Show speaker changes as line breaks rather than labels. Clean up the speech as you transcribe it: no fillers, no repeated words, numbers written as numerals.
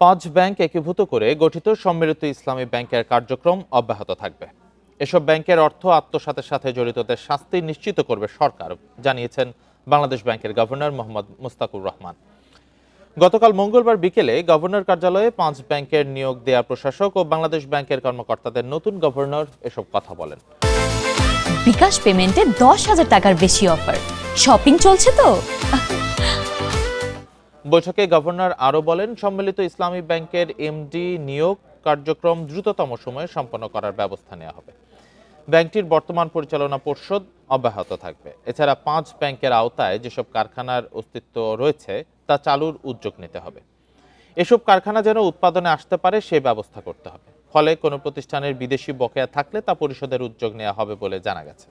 পাঁচ ব্যাংক একীভূত করে গঠিত সম্মিলিত ইসলামী ব্যাংকের কার্যক্রম অব্যাহত থাকবে। এসব ব্যাংকের অর্থ আত্মসাতের সাথে জড়িতদের শাস্তি নিশ্চিত করবে সরকার, জানিয়েছেন বাংলাদেশ ব্যাংকের গভর্নর মোহাম্মদ মুস্তাকুর রহমান। গতকাল মঙ্গলবার বিকেলে গভর্নর কার্যালয়ে পাঁচ ব্যাংকের নিয়োগ দেয়া প্রশাসক ও বাংলাদেশ ব্যাংকের কর্মকর্তাদের নতুন গভর্নর এসব কথা বলেন।
বিকাশ পেমেন্টে 10,000 টাকার বেশি অফার, শপিং চলছে তো।
বৈঠকে গভর্নর আরও বলেন, সম্মিলিত ইসলামী ব্যাংকের এমডি নিয়োগ কার্যক্রম দ্রুততম সময়ে সম্পন্ন করার ব্যবস্থা নেওয়া হবে। ব্যাংকটির বর্তমান পরিচালনা পর্ষদ অব্যাহত থাকবে। এছাড়া পাঁচ ব্যাংকের আওতায় যেসব কারখানার অস্তিত্ব রয়েছে তা চালুর উদ্যোগ নিতে হবে। এসব কারখানা যেন উৎপাদনে আসতে পারে সে ব্যবস্থা করতে হবে। ফলে কোনো প্রতিষ্ঠানের বিদেশি বকেয়া থাকলে তা পরিশোধের উদ্যোগ নেওয়া হবে বলে জানা গেছে।